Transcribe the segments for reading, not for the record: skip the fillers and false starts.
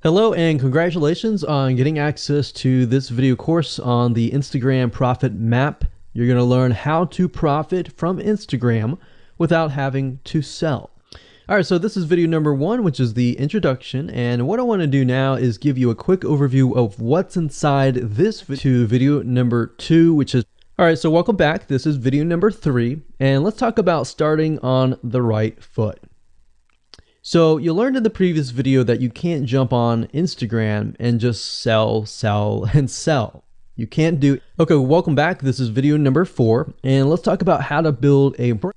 Hello and congratulations on getting access to this video course on the Instagram Profit Map. You're going to learn how to profit from Instagram without having to sell. All right, so this is video number 1, which is the introduction. And what I want to do now is give you a quick overview of what's inside this video number 2, which is, all right, so welcome back. This is video number 3, and let's talk about starting on the right foot. So you learned in the previous video that you can't jump on Instagram and just sell, and sell. You can't do it. Okay, welcome back. This is video number 4, and let's talk about how to build a brand.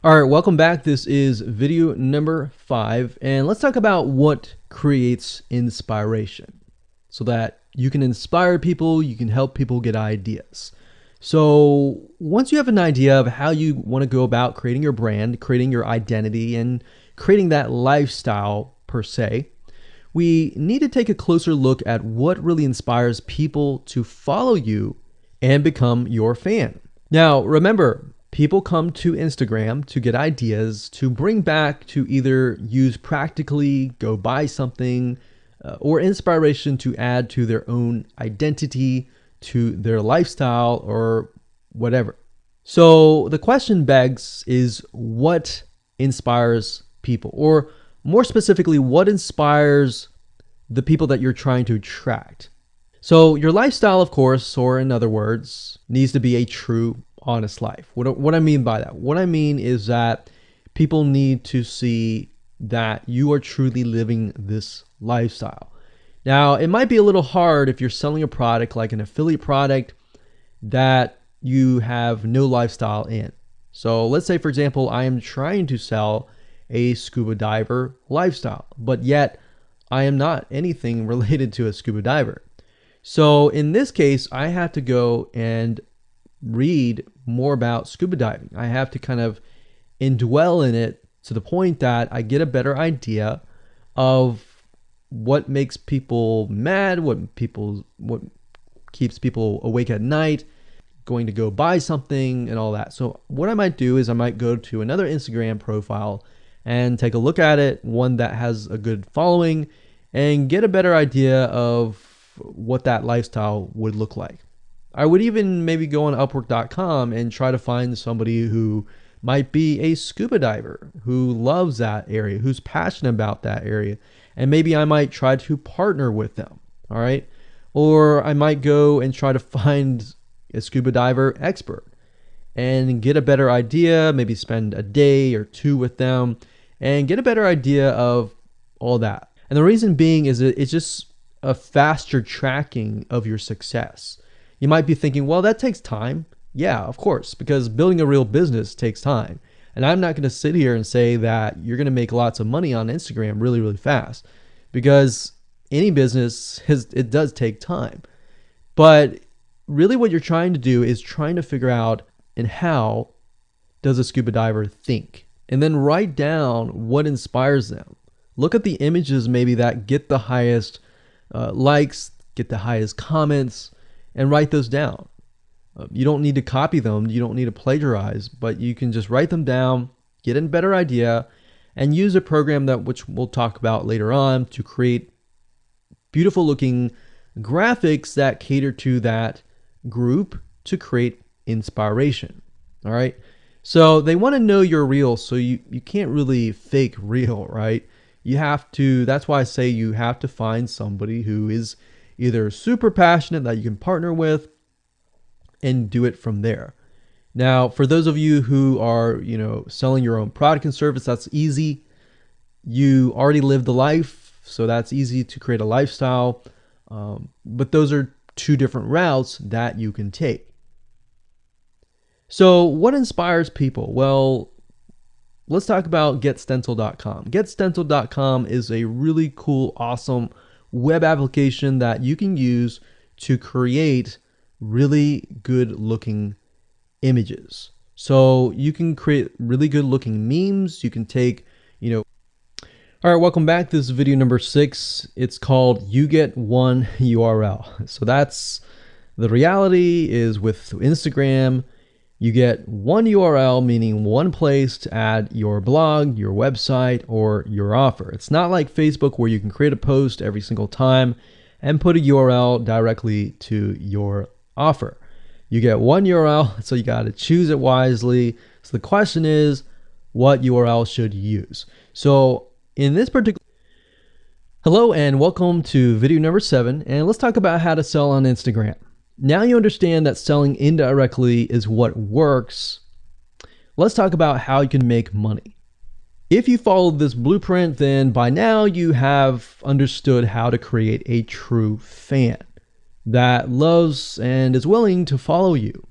All right, welcome back. This is video number 5, and let's talk about what creates inspiration so that you can inspire people, you can help people get ideas. So once you have an idea of how you want to go about creating your brand, creating your identity, and creating that lifestyle per se, we need to take a closer look at what really inspires people to follow you and become your fan. Now, remember, people come to Instagram to get ideas to bring back to either use practically, go buy something, or inspiration to add to their own identity, to their lifestyle, or whatever. So the question begs is, what inspires people? Or more specifically, what inspires the people that you're trying to attract? So your lifestyle, of course, or in other words, needs to be a true, honest life. What I mean by that? What I mean is that people need to see that you are truly living this lifestyle. Now, it might be a little hard if you're selling a product like an affiliate product that you have no lifestyle in. So let's say, for example, I am trying to sell a scuba diver lifestyle, but yet I am not anything related to a scuba diver. So in this case, I have to go and read more about scuba diving. I have to kind of indwell in it to the point that I get a better idea of what makes people mad, what keeps people awake at night, going to go buy something and all that. So what I might do is I might go to another Instagram profile and take a look at it, one that has a good following, and get a better idea of what that lifestyle would look like. I would even maybe go on Upwork.com and try to find somebody who might be a scuba diver, who loves that area, who's passionate about that area, and maybe I might try to partner with them, all right? Or I might go and try to find a scuba diver expert and get a better idea, maybe spend a day or 2 with them and get a better idea of all that. And the reason being is that it's just a faster tracking of your success. You might be thinking, well, that takes time. Yeah, of course, because building a real business takes time. And I'm not going to sit here and say that you're going to make lots of money on Instagram really, really fast, because any business, it does take time. But really what you're trying to do is trying to figure out, and how does a scuba diver think? And then write down what inspires them. Look at the images maybe that get the highest likes, get the highest comments, and write those down. You don't need to copy them. You don't need to plagiarize, but you can just write them down, get a better idea, and use a program which we'll talk about later on to create beautiful looking graphics that cater to that group to create inspiration. All right. So they want to know you're real. So you can't really fake real, right? You have to, that's why I say you have to find somebody who is either super passionate that you can partner with and do it from there. Now, for those of you who are, selling your own product and service, that's easy. You already live the life, so that's easy to create a lifestyle. But those are 2 different routes that you can take. So what inspires people? Well, let's talk about getstencil.com. Getstencil.com is a really cool, awesome web application that you can use to create really good looking images. So you can create really good looking memes. You can take, all right, welcome back. This is video number 6. It's called You Get One URL. So that's the reality is with Instagram, You get one URL, meaning one place to add your blog, your website, or your offer. It's not like Facebook where you can create a post every single time and put a URL directly to your offer. You get one URL, so you got to choose it wisely. So the question is, what URL should you use? So in this particular, hello and welcome to video number 7, and let's talk about how to sell on Instagram. Now you understand that selling indirectly is what works. Let's talk about how you can make money. If you followed this blueprint, then by now you have understood how to create a true fan that loves and is willing to follow you.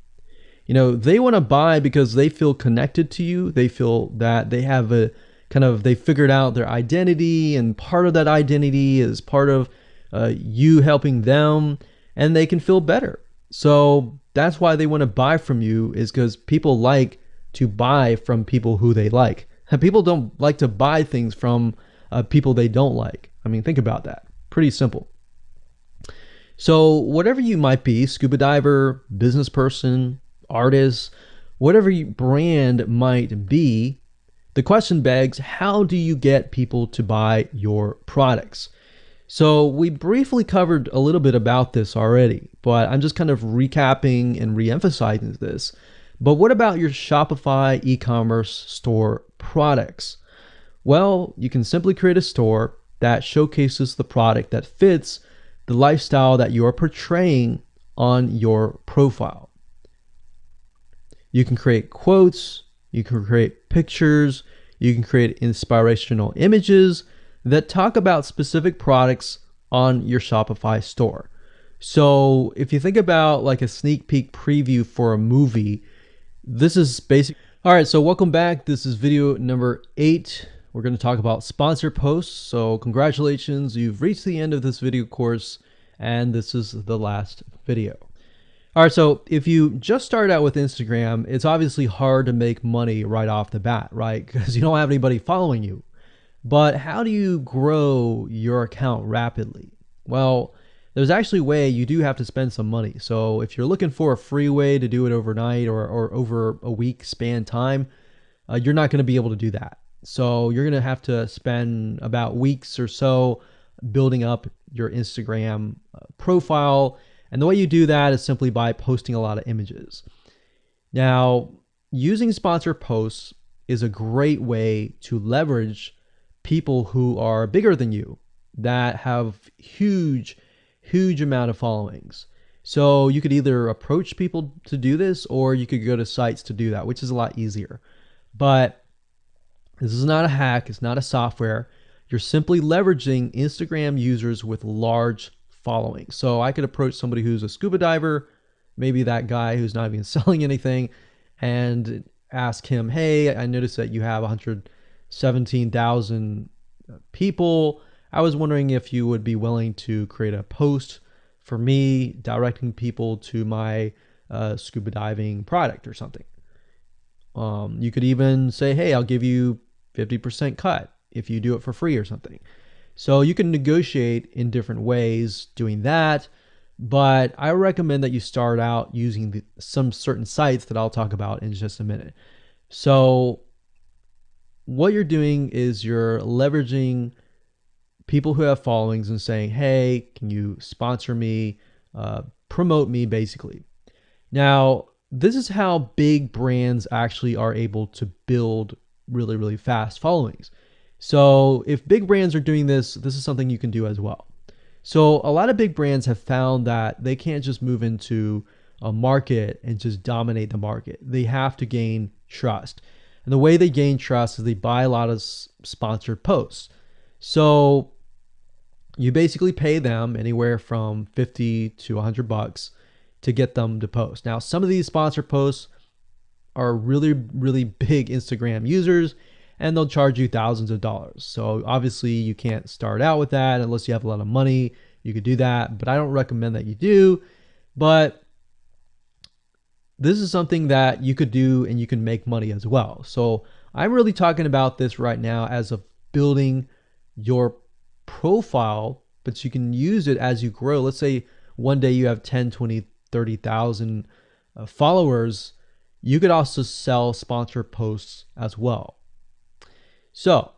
You know, they want to buy because they feel connected to you. They feel that they have they figured out their identity, and part of that identity is part of you helping them, and they can feel better. So that's why they want to buy from you, is because people like to buy from people who they like. And people don't like to buy things from people they don't like. I mean, think about that. Pretty simple. So whatever you might be, scuba diver, business person, artist, whatever your brand might be, the question begs, how do you get people to buy your products? So we briefly covered a little bit about this already, but I'm just kind of recapping and re-emphasizing this. But what about your Shopify e-commerce store products? Well, you can simply create a store that showcases the product that fits the lifestyle that you're portraying on your profile. You can create quotes, you can create pictures, you can create inspirational images that talk about specific products on your Shopify store. So if you think about like a sneak peek preview for a movie, this is basic. All right, so welcome back. This is video number 8. We're going to talk about sponsored posts. So congratulations, you've reached the end of this video course, and this is the last video. All right, so if you just started out with Instagram, it's obviously hard to make money right off the bat, right? Because you don't have anybody following you. But how do you grow your account rapidly? Well, there's actually a way. You do have to spend some money. So if you're looking for a free way to do it overnight or over a week span time, you're not going to be able to do that. So you're going to have to spend about weeks or so building up your Instagram profile. And the way you do that is simply by posting a lot of images. Now, using sponsored posts is a great way to leverage people who are bigger than you, that have huge amount of followings. So you could either approach people to do this, or you could go to sites to do that, which is a lot easier. But this is not a hack. It's not a software. You're simply leveraging Instagram users with large followings. So I could approach somebody who's a scuba diver, maybe that guy who's not even selling anything, and ask him, hey, I noticed that you have 117,000 people. I was wondering if you would be willing to create a post for me directing people to my scuba diving product or something. You could even say, hey, I'll give you 50% cut if you do it for free or something. So you can negotiate in different ways doing that. But I recommend that you start out using some certain sites that I'll talk about in just a minute. So what you're doing is you're leveraging people who have followings and saying, hey, can you sponsor me, promote me, basically. Now, this is how big brands actually are able to build really fast followings. So if big brands are doing this, this is something you can do as well. So a lot of big brands have found that they can't just move into a market and just dominate the market. They have to gain trust. And the way they gain trust is they buy a lot of sponsored posts. So you basically pay them anywhere from 50 to $100 to get them to post. Now, some of these sponsored posts are really big Instagram users, and they'll charge you thousands of dollars. So obviously you can't start out with that unless you have a lot of money. You could do that, but I don't recommend that you do. But this is something that you could do and you can make money as well. So I'm really talking about this right now as of building your profile, but you can use it as you grow. Let's say one day you have 10, 20, 30,000 followers. you could also sell sponsored posts as well. So,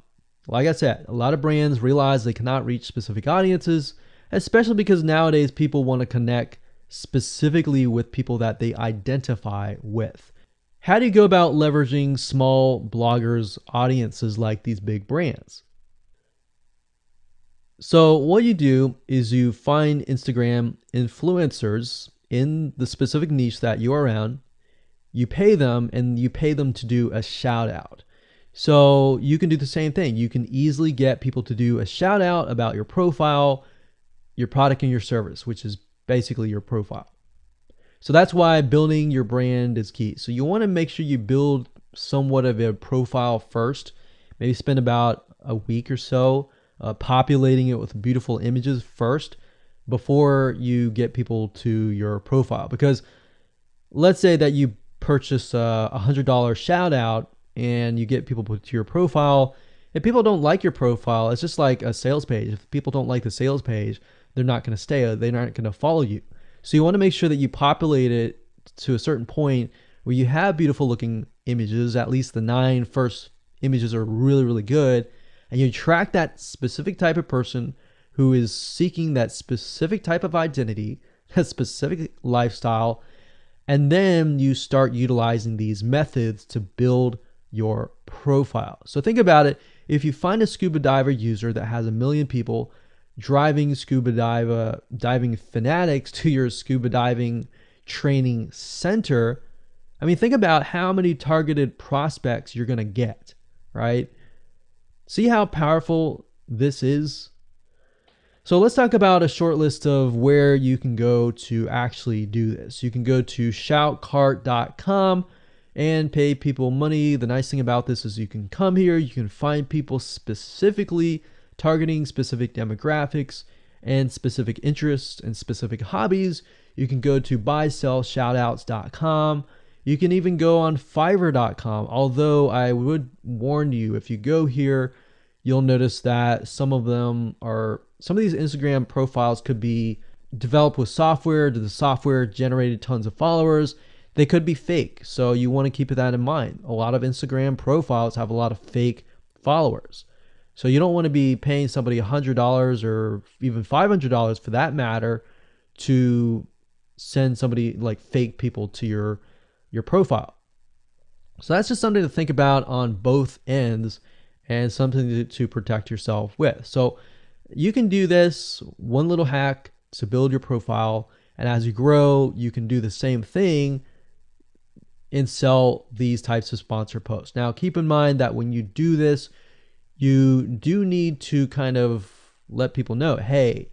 like I said, a lot of brands realize they cannot reach specific audiences, especially because nowadays people want to connect specifically with people that they identify with. How do you go about leveraging small bloggers' audiences like these big brands? So what you do is you find Instagram influencers in the specific niche that you are around. You pay them, and you pay them to do a shout out. So you can do the same thing. You can easily get people to do a shout out about your profile, your product, and your service, which is basically your profile. So that's why building your brand is key. So you want to make sure you build somewhat of a profile first. Maybe spend about a week or so populating it with beautiful images first before you get people to your profile. Because let's say that you purchase a $100 shout out and you get people to your profile. If people don't like your profile, it's just like a sales page. If people don't like the sales page, they're not going to stay. They're not going to follow you. So you want to make sure that you populate it to a certain point where you have beautiful looking images. At least the 9 first images are really, really good. And you attract that specific type of person who is seeking that specific type of identity, that specific lifestyle. And then you start utilizing these methods to build your profile. So think about it. If you find a scuba diver user that has 1 million people driving scuba diving fanatics to your scuba diving training center, I mean, think about how many targeted prospects you're going to get, right? See how powerful this is? So let's talk about a short list of where you can go to actually do this. You can go to shoutcart.com and pay people money. The nice thing about this is you can come here, you can find people specifically targeting specific demographics and specific interests and specific hobbies. You can go to buysellshoutouts.com. You can even go on fiverr.com. Although I would warn you, if you go here, you'll notice that some of these Instagram profiles could be developed with software. The software generated tons of followers. They could be fake. So you want to keep that in mind. A lot of Instagram profiles have a lot of fake followers. So you don't want to be paying somebody $100 or even $500 for that matter to send somebody like fake people to your profile. So that's just something to think about on both ends and something to protect yourself with. So you can do this one little hack to build your profile. And as you grow, you can do the same thing and sell these types of sponsored posts. Now, keep in mind that when you do this, you do need to kind of let people know, hey,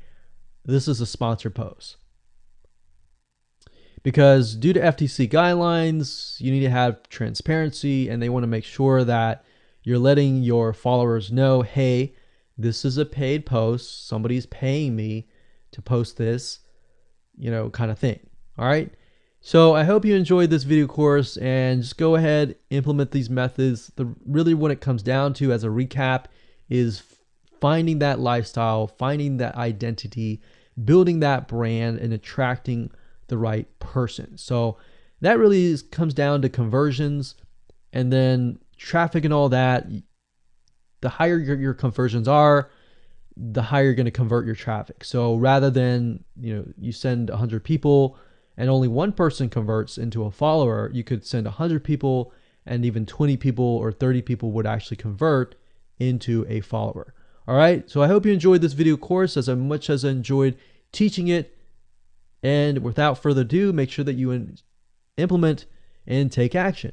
this is a sponsored post. Because due to FTC guidelines, you need to have transparency, and they want to make sure that you're letting your followers know, hey, this is a paid post. Somebody's paying me to post this, kind of thing. All right. So I hope you enjoyed this video course, and just go ahead, implement these methods. Really what it comes down to as a recap is finding that lifestyle, finding that identity, building that brand, and attracting the right person. So that really comes down to conversions, and then traffic and all that. The higher your conversions are, the higher you're going to convert your traffic. So rather than, you send 100 people and only one person converts into a follower, you could send 100 people and even 20 people or 30 people would actually convert into a follower. All right. So I hope you enjoyed this video course as much as I enjoyed teaching it. And without further ado, make sure that you implement and take action.